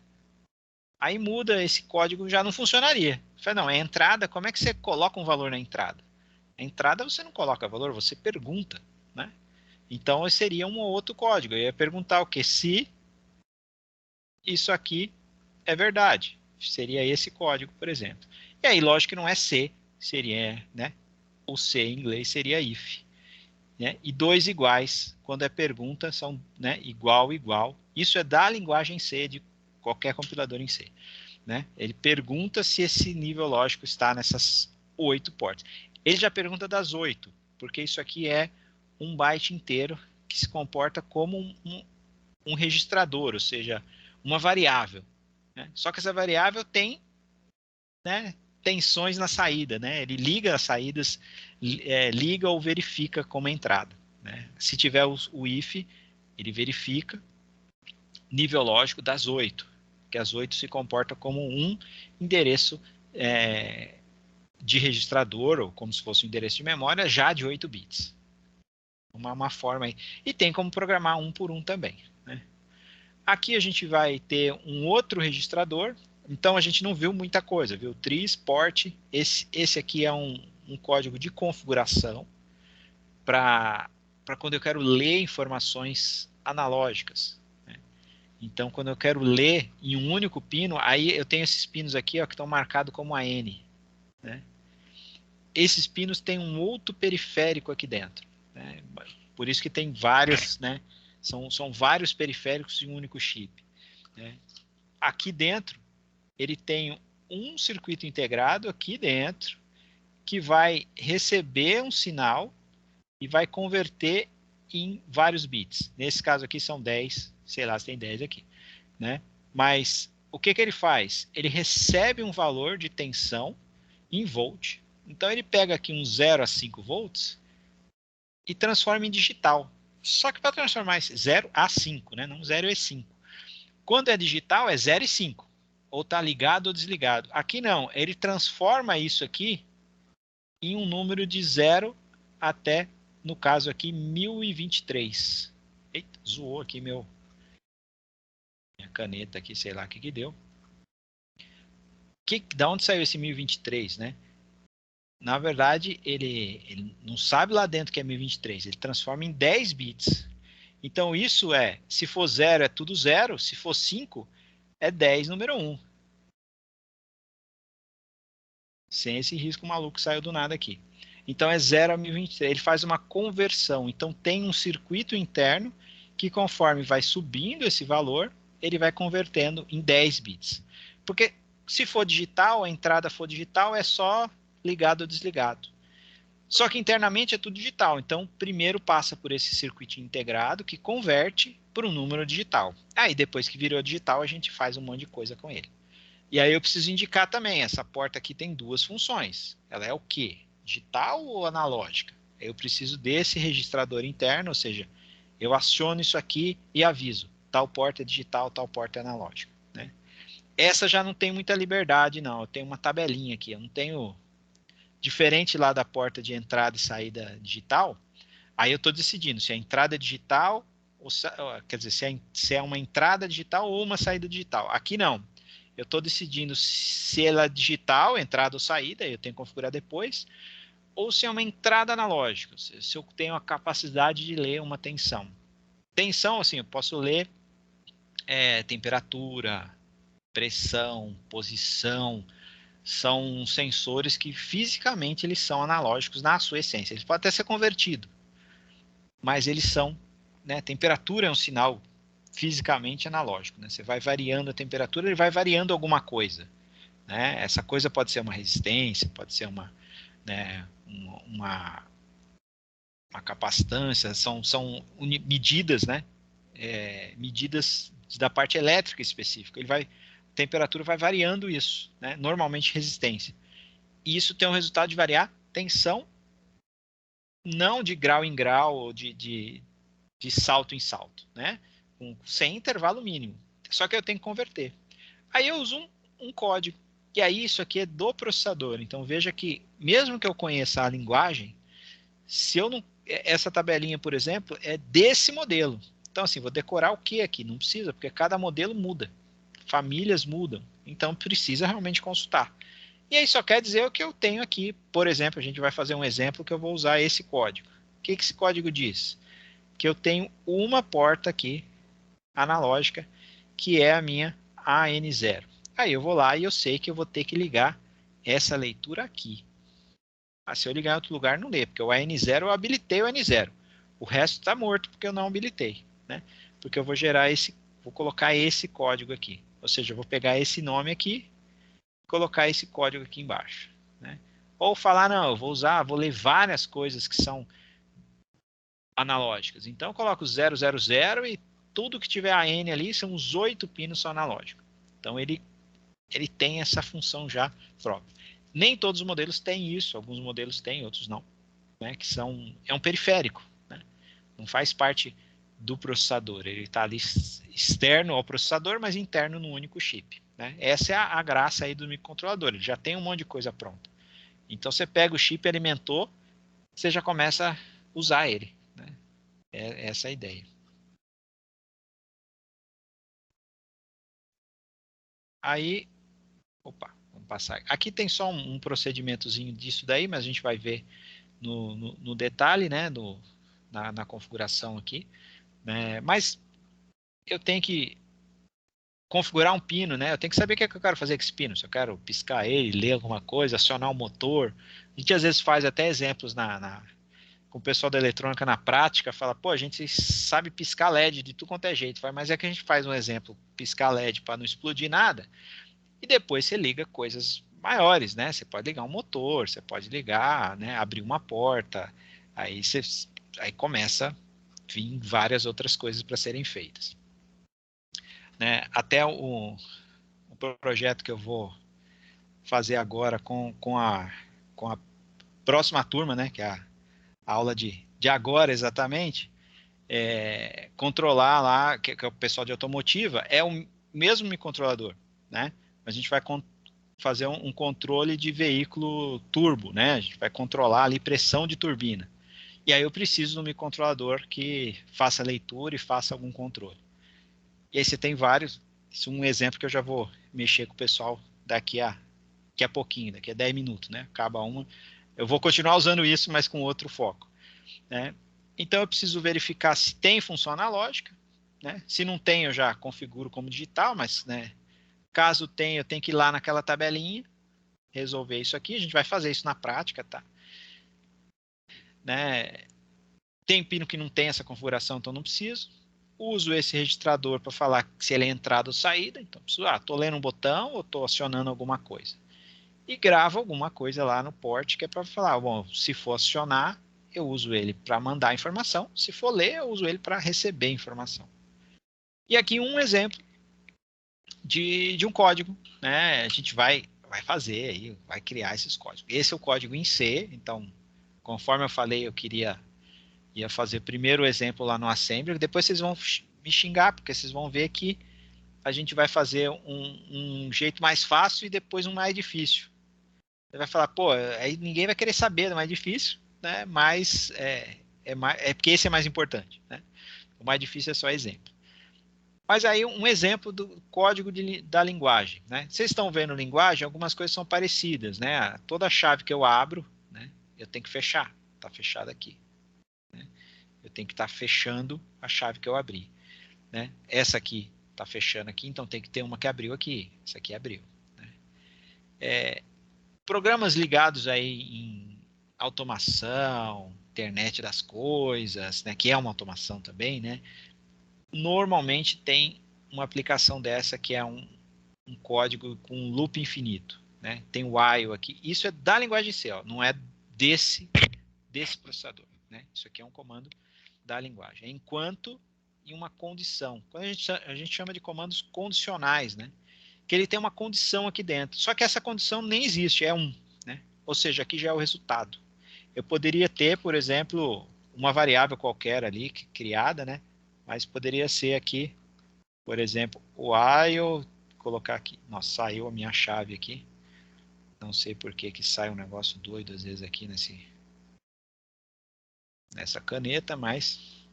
aí muda, esse código já não funcionaria. Falei, não, é entrada, como é que você coloca um valor na entrada? A entrada você não coloca valor, você pergunta, né? Então, seria um outro código. Eu ia perguntar o que? Se isso aqui é verdade. Seria esse código, por exemplo. E aí, lógico que não é C, seria, né? O C em inglês seria if. Né? E dois iguais, quando é pergunta, são, né, igual, igual. Isso é da linguagem C, de qualquer compilador em C. Né? Ele pergunta se esse nível lógico está nessas 8 portas. Ele já pergunta das 8, porque isso aqui é um byte inteiro que se comporta como um registrador, ou seja, uma variável. Né? Só que essa variável tem, né, tensões na saída. Né? Ele liga as saídas, liga ou verifica como entrada. Né? Se tiver o if, ele verifica. nível lógico das 8, que as 8 se comportam como um endereço de registrador, ou como se fosse um endereço de memória, já de 8 bits. Uma forma aí. E tem como programar um por um também, né? Aqui a gente vai ter um outro registrador, então a gente não viu muita coisa, viu? Tris, port, esse aqui é um código de configuração para quando eu quero ler informações analógicas, né? Então, quando eu quero ler em um único pino, aí eu tenho esses pinos aqui, ó, que estão marcados como AN, né? Esses pinos têm um outro periférico aqui dentro, né? Por isso que tem vários, né? São vários periféricos em um único chip, né? Aqui dentro, ele tem um circuito integrado aqui dentro, que vai receber um sinal e vai converter em vários bits. Nesse caso aqui são 10, sei lá se tem 10 aqui, né? Mas o que ele faz? Ele recebe um valor de tensão em volt. Então ele pega aqui um 0 a 5 volts e transforma em digital. Só que para transformar esse 0 a 5, né? Não 0 e 5. Quando é digital é 0 e 5. Ou está ligado ou desligado. Aqui não. Ele transforma isso aqui em um número de 0 até, no caso aqui, 1023. Eita, zoou aqui minha caneta aqui, sei lá o que deu. Da onde saiu esse 1023, né? Na verdade, ele não sabe lá dentro que é 1023. Ele transforma em 10 bits. Então, isso se for 0 é tudo 0. Se for 5, é 10 número 1. Sem esse risco maluco que saiu do nada aqui. Então é 0 a 1023. Ele faz uma conversão. Então tem um circuito interno que, conforme vai subindo esse valor, ele vai convertendo em 10 bits. Porque se for digital, a entrada for digital, é só ligado ou desligado. Só que internamente é tudo digital. Então primeiro passa por esse circuito integrado que converte para um número digital. Aí depois que virou digital, a gente faz um monte de coisa com ele. E aí eu preciso indicar também, essa porta aqui tem duas funções. Ela é o quê? Digital ou analógica? Eu preciso desse registrador interno, ou seja, eu aciono isso aqui e aviso, tal porta é digital, tal porta é analógica, né? Essa já não tem muita liberdade, não. Eu tenho uma tabelinha aqui, eu não tenho... Diferente lá da porta de entrada e saída digital, aí eu estou decidindo se a entrada é digital, ou, quer dizer, se é uma entrada digital ou uma saída digital. Aqui não. Eu estou decidindo se ela é digital, entrada ou saída, eu tenho que configurar depois, ou se é uma entrada analógica, se eu tenho a capacidade de ler uma tensão. Tensão, assim, eu posso ler temperatura, pressão, posição, são sensores que fisicamente eles são analógicos na sua essência. Eles podem até ser convertidos, mas eles são, né, temperatura é um sinal fisicamente analógico, né? Você vai variando a temperatura, ele vai variando alguma coisa, né? Essa coisa pode ser uma resistência, pode ser uma capacitância, são medidas, né? Medidas da parte elétrica específica. A temperatura vai variando isso, né? Normalmente resistência. E isso tem um resultado de variar tensão, não de grau em grau ou de salto em salto, né? Sem intervalo mínimo. Só que eu tenho que converter. Aí eu uso um código. E aí isso aqui é do processador. Então veja que, mesmo que eu conheça a linguagem, se eu não... Essa tabelinha, por exemplo, é desse modelo. Então, assim, vou decorar o que aqui? Não precisa, porque cada modelo muda. Famílias mudam. Então precisa realmente consultar. E aí só quer dizer o que eu tenho aqui. Por exemplo, a gente vai fazer um exemplo que eu vou usar esse código. O que esse código diz? Que eu tenho uma porta aqui, analógica, que é a minha AN0. Aí eu vou lá e eu sei que eu vou ter que ligar essa leitura aqui. Se eu ligar em outro lugar, não lê, porque o AN0 eu habilitei o AN0. O resto está morto porque eu não habilitei, né? Porque eu vou vou colocar esse código aqui. Ou seja, eu vou pegar esse nome aqui e colocar esse código aqui embaixo, né? Ou falar, não, eu vou ler várias coisas que são analógicas. Então eu coloco 000 e tudo que tiver AN ali são os 8 pinos são analógicos. Então ele tem essa função já própria. Nem todos os modelos têm isso, alguns modelos têm, outros não, né? É um periférico, né? Não faz parte do processador. Ele está ali externo ao processador, mas interno no único chip, né? Essa é a graça aí do microcontrolador. Ele já tem um monte de coisa pronta. Então você pega o chip, alimentou, você já começa a usar ele, né? É essa a ideia. Aí, vamos passar. Aqui tem só um procedimentozinho disso daí, mas a gente vai ver no detalhe, né? Na configuração aqui, né? Mas eu tenho que configurar um pino, né? Eu tenho que saber o que é que eu quero fazer com esse pino. Se eu quero piscar ele, ler alguma coisa, acionar o motor. A gente às vezes faz até exemplos com o pessoal da eletrônica na prática, fala, pô, a gente sabe piscar LED de tudo quanto é jeito, mas é que a gente faz um exemplo, piscar LED para não explodir nada, e depois você liga coisas maiores, né? Você pode ligar um motor, você pode ligar, né? Abrir uma porta, aí começa a vir várias outras coisas para serem feitas. Né? Até o projeto que eu vou fazer agora com a próxima turma, né? Que é a aula de agora exatamente, controlar lá, que é o pessoal de automotiva, é o mesmo microcontrolador, né? A gente vai fazer um controle de veículo turbo, né? A gente vai controlar ali pressão de turbina. E aí eu preciso de um microcontrolador que faça leitura e faça algum controle. E aí você tem vários, isso é um exemplo que eu já vou mexer com o pessoal daqui a pouquinho, daqui a 10 minutos, né? Acaba uma. Eu vou continuar usando isso, mas com outro foco, né? Então eu preciso verificar se tem função analógica, né? Se não tem, eu já configuro como digital, mas, né, caso tenha, eu tenho que ir lá naquela tabelinha, resolver isso aqui. A gente vai fazer isso na prática, tá? Né? Tem pino que não tem essa configuração, então não preciso. Uso esse registrador para falar se ele é entrada ou saída. Então, estou lendo um botão ou estou acionando alguma coisa. E gravo alguma coisa lá no port, que é para falar, bom, se for acionar, eu uso ele para mandar informação. Se for ler, eu uso ele para receber informação. E aqui um exemplo de um código, né? A gente vai fazer aí, vai criar esses códigos. Esse é o código em C, então, conforme eu falei, ia fazer primeiro o exemplo lá no Assembly, depois vocês vão me xingar, porque vocês vão ver que a gente vai fazer um jeito mais fácil e depois um mais difícil. Você vai falar, pô, aí ninguém vai querer saber do mais difícil, né? Mas é porque esse é mais importante, né? O mais difícil é só exemplo. Mas aí um exemplo do código da linguagem, né? Vocês estão vendo linguagem, algumas coisas são parecidas, né? Toda chave que eu abro, né? Eu tenho que fechar, está fechado aqui. Eu tenho que estar fechando a chave que eu abri, né? Essa aqui está fechando aqui, então tem que ter uma que abriu aqui. Essa aqui abriu, né? Programas ligados aí em automação, internet das coisas, né? Que é uma automação também, né? Normalmente tem uma aplicação dessa que é um código com um loop infinito, né? Tem o while aqui. Isso é da linguagem C, ó, não é desse processador, né? Isso aqui é um comando da linguagem. É enquanto em uma condição. Quando a gente chama de comandos condicionais, né? Que ele tem uma condição aqui dentro. Só que essa condição nem existe, é 1, né? Ou seja, aqui já é o resultado. Eu poderia ter, por exemplo, uma variável qualquer ali criada, né? Mas poderia ser aqui, por exemplo, o while, colocar aqui. Nossa, saiu a minha chave aqui. Não sei por que sai um negócio doido às vezes aqui nessa caneta, mas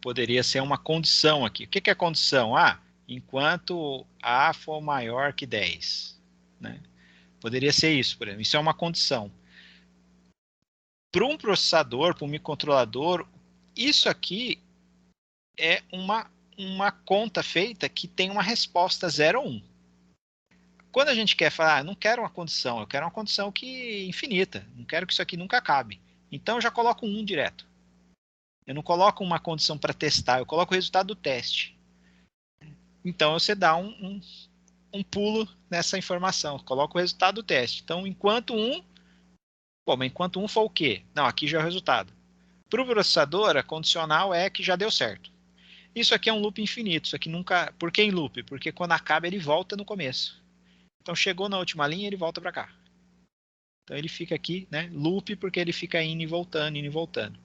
poderia ser uma condição aqui. O que é condição? Enquanto A for maior que 10. Né? Poderia ser isso, por exemplo. Isso é uma condição. Para um processador, para um microcontrolador, isso aqui é uma conta feita que tem uma resposta 0 ou 1. Quando a gente quer falar, não quero uma condição, eu quero uma condição que infinita, não quero que isso aqui nunca acabe. Então eu já coloco 1 direto. Eu não coloco uma condição para testar, eu coloco o resultado do teste. Então você dá um pulo nessa informação, coloca o resultado do teste. Então, enquanto 1 for o quê? Não, aqui já é o resultado. Para o processador, a condicional é que já deu certo. Isso aqui é um loop infinito, isso aqui nunca... Por que em loop? Porque quando acaba ele volta no começo. Então chegou na última linha, ele volta para cá. Então ele fica aqui, né? Loop, porque ele fica indo e voltando, indo e voltando.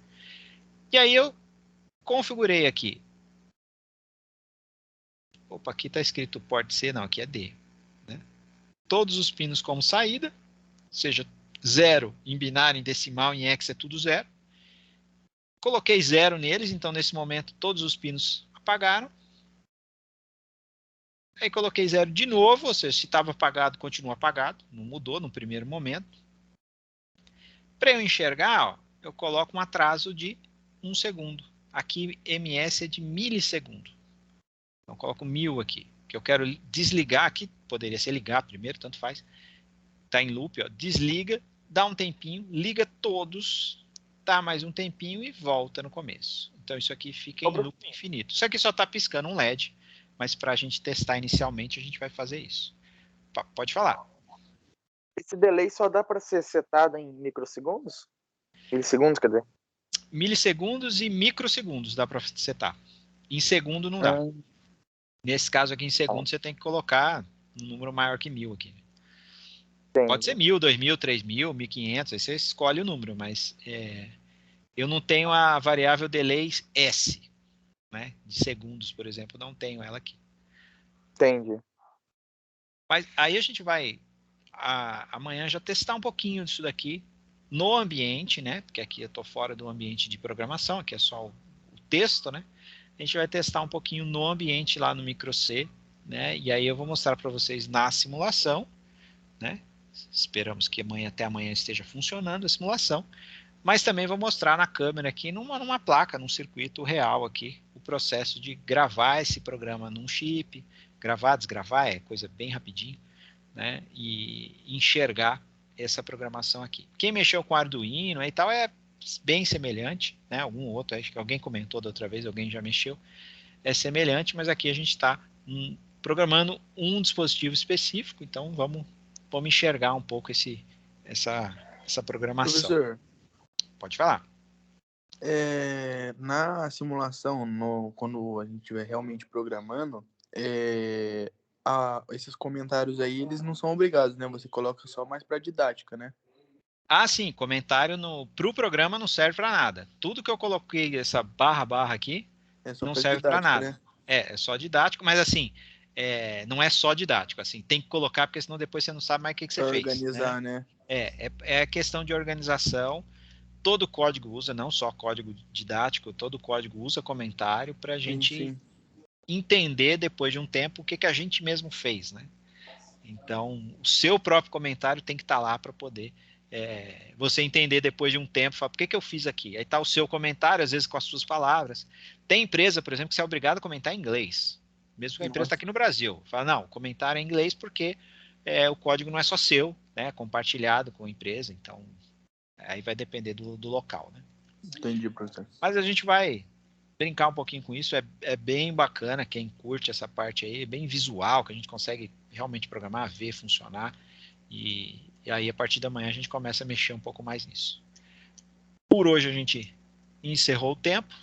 E aí eu Configurei aqui. Opa, aqui está escrito port C, não, aqui é D. Né? Todos os pinos como saída, seja 0 em binário, em decimal, em hex é tudo 0. Coloquei 0 neles, então nesse momento todos os pinos apagaram. Aí coloquei 0 de novo, ou seja, se estava apagado, continua apagado, não mudou no primeiro momento. Para eu enxergar, ó, eu coloco um atraso de 1 segundo. Aqui ms é de milissegundo. Então coloco 1000 aqui, que eu quero desligar aqui, poderia ser ligar primeiro, tanto faz. Está em loop, ó, desliga, dá um tempinho, liga todos, dá mais um tempinho e volta no começo. Então isso aqui fica em loop infinito. Isso aqui só está piscando um LED, mas para a gente testar inicialmente a gente vai fazer isso. Pode falar. Esse delay só dá para ser setado em microsegundos? Milissegundos, quer dizer? Milissegundos e microsegundos dá para setar. Em segundo não dá. Nesse caso aqui em segundo você tem que colocar um número maior que 1000 aqui. Entendi. Pode ser 1000, 2000, 3000, 1500, aí você escolhe o número, mas eu não tenho a variável delay S, né? De segundos, por exemplo, não tenho ela aqui. Entendi. Mas aí a gente vai amanhã já testar um pouquinho disso daqui no ambiente, né? Porque aqui eu estou fora do ambiente de programação, aqui é só o texto, né? A gente vai testar um pouquinho no ambiente lá no microC, né? E aí eu vou mostrar para vocês na simulação, né? Esperamos que até amanhã esteja funcionando a simulação, mas também vou mostrar na câmera aqui numa placa, num circuito real aqui, o processo de gravar esse programa num chip, gravar, desgravar, é coisa bem rapidinho, né? E enxergar essa programação aqui. Quem mexeu com Arduino e tal é bem semelhante, né? Algum outro, acho que alguém comentou da outra vez, alguém já mexeu, é semelhante, mas aqui a gente está programando um dispositivo específico, então vamos enxergar um pouco essa programação. Professor, pode falar. Na simulação, quando a gente estiver realmente programando, esses comentários aí, eles não são obrigados, né? Você coloca só mais para didática, né? Ah, sim, comentário para o programa não serve para nada. Tudo que eu coloquei, essa barra aqui, não serve para nada. Né? É só didático, mas assim, não é só didático, assim, tem que colocar, porque senão depois você não sabe mais o que você fez. Organizar, né? É questão de organização. Todo código usa, não só código didático, todo código usa comentário para a gente entender depois de um tempo o que a gente mesmo fez, né? Então, o seu próprio comentário tem que estar lá para poder você entender depois de um tempo, falar, por que eu fiz aqui? Aí está o seu comentário, às vezes com as suas palavras. Tem empresa, por exemplo, que você é obrigado a comentar em inglês, mesmo que a empresa está aqui no Brasil. Fala, não, comentário é em inglês porque o código não é só seu, né? Compartilhado com a empresa, então aí vai depender do local, né? Entendi, professor. Mas a gente vai brincar um pouquinho com isso, é bem bacana, quem curte essa parte aí, é bem visual, que a gente consegue realmente programar, ver, funcionar, e aí a partir da manhã a gente começa a mexer um pouco mais nisso. Por hoje a gente encerrou o tempo,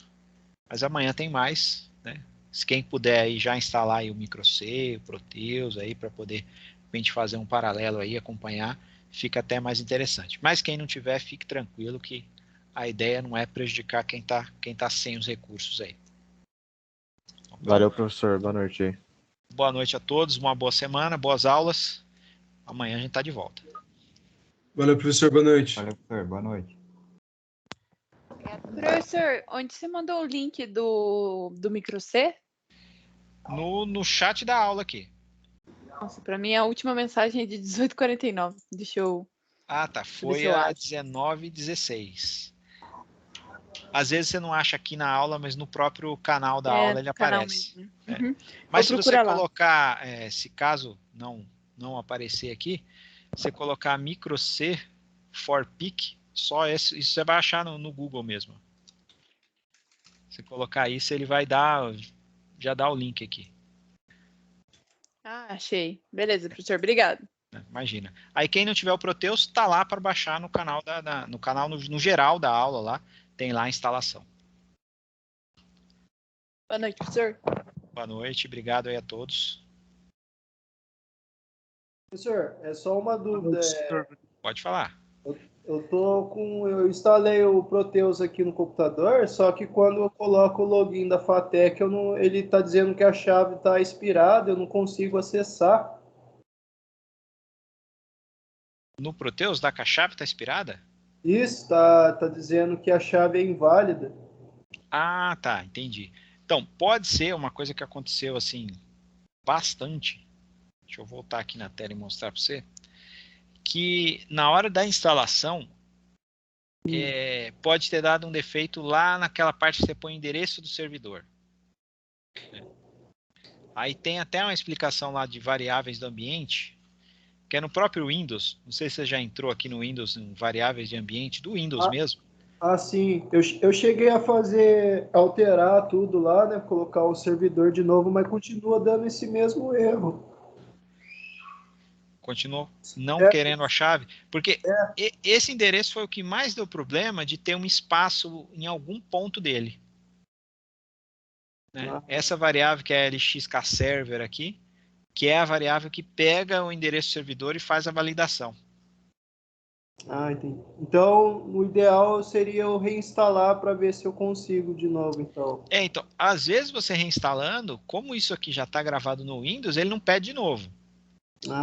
mas amanhã tem mais, né? Se quem puder aí já instalar aí o microC, o Proteus aí para poder a gente fazer um paralelo aí, acompanhar, fica até mais interessante. Mas quem não tiver, fique tranquilo que a ideia não é prejudicar quem tá sem os recursos aí. Valeu, professor. Boa noite aí. Boa noite a todos, uma boa semana, boas aulas. Amanhã a gente tá de volta. Valeu, professor. Boa noite. Valeu, professor. Boa noite. Professor, onde você mandou o link do microC? No chat da aula aqui. Nossa, para mim a última mensagem é de 18h49. Deixa eu... Ah, tá. Foi a 19h16. Às vezes você não acha aqui na aula, mas no próprio canal da aula ele aparece. Uhum. Mas se você colocar, se caso não aparecer aqui, você colocar microC for PIC, só isso você vai achar no Google mesmo. Se colocar isso, ele vai já dá o link aqui. Ah, achei. Beleza, professor, obrigado. Imagina. Aí quem não tiver o Proteus, tá lá para baixar no canal no geral da aula lá, tem lá a instalação. Boa noite, professor. Boa noite, obrigado aí a todos. Professor, é só uma dúvida. Pode falar. Eu instalei o Proteus aqui no computador, só que quando eu coloco o login da Fatec, ele está dizendo que a chave está expirada, eu não consigo acessar. No Proteus, da chave está expirada? Isso, tá dizendo que a chave é inválida. Ah, tá, entendi. Então, pode ser uma coisa que aconteceu assim bastante. Deixa eu voltar aqui na tela e mostrar para você. Que na hora da instalação, pode ter dado um defeito lá naquela parte que você põe o endereço do servidor. Aí tem até uma explicação lá de variáveis do ambiente, que é no próprio Windows. Não sei se você já entrou aqui no Windows, em variáveis de ambiente, do Windows mesmo. Sim. Eu cheguei a alterar tudo lá, né? Colocar o servidor de novo, mas continua dando esse mesmo erro. Continuou não querendo a chave, porque esse endereço foi o que mais deu problema de ter um espaço em algum ponto dele. Né? Essa variável que é lxkserver aqui, que é a variável que pega o endereço do servidor e faz a validação. Entendi. Então, o ideal seria eu reinstalar para ver se eu consigo de novo, então. Então, às vezes você reinstalando, como isso aqui já está gravado no Windows, ele não pede de novo.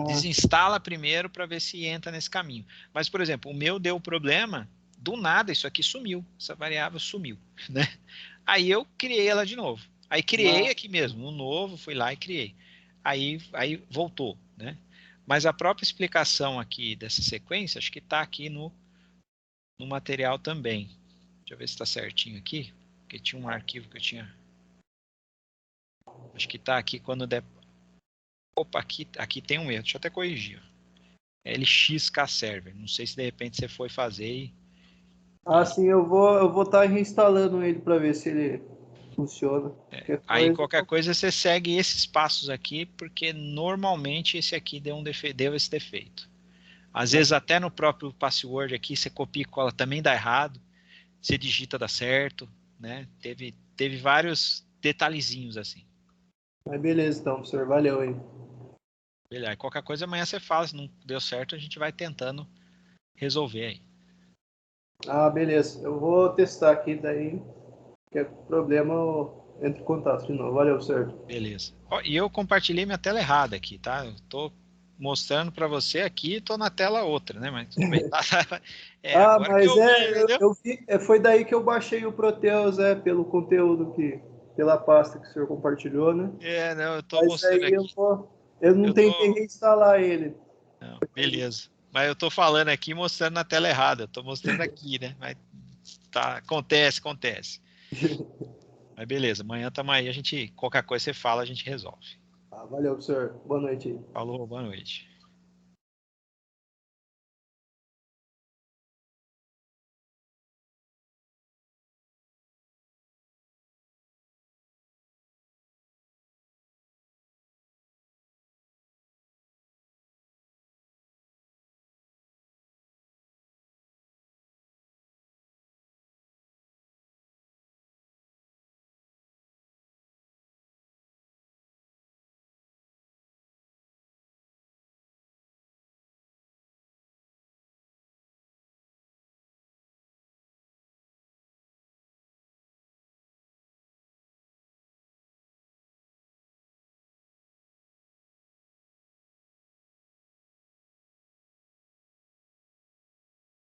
Desinstala primeiro para ver se entra nesse caminho. Mas, por exemplo, o meu deu problema, do nada isso aqui sumiu, essa variável sumiu, né? Aí eu criei ela de novo. Aí criei aqui mesmo, um novo, fui lá e criei. Aí voltou, né? Mas a própria explicação aqui dessa sequência, acho que está aqui no material também. Deixa eu ver se está certinho aqui, porque tinha um arquivo que eu tinha. Acho que está aqui quando der. Opa, aqui tem um erro, deixa eu até corrigir. lxkserver. Não sei se de repente você foi fazer sim, eu vou estar reinstalando ele para ver se ele funciona. Aí qualquer coisa você segue esses passos aqui, porque normalmente esse aqui deu esse defeito. Às vezes até no próprio password aqui você copia e cola, também dá errado. Você digita, dá certo, né? Teve vários detalhezinhos assim. Mas beleza, então, professor, valeu aí. Beleza, qualquer coisa amanhã você fala, se não deu certo, a gente vai tentando resolver aí. Beleza. Eu vou testar aqui, daí, qualquer problema eu entro em contato de novo. Valeu, professor. Beleza. E eu compartilhei minha tela errada aqui, tá? Eu tô mostrando para você aqui e tô na tela outra, né? Mas tudo bem. Agora mas que eu vi, entendeu? eu vi, foi daí que eu baixei o Proteus, pelo conteúdo pela pasta que o senhor compartilhou, né? Não, eu tô Mas mostrando aí aqui. eu não tentei reinstalar ele. Não, beleza. Mas eu tô falando aqui mostrando na tela errada. Eu tô mostrando aqui, né? Mas acontece. Mas beleza, amanhã tamo aí, qualquer coisa você fala, a gente resolve. Valeu, professor. Boa noite. Falou, boa noite.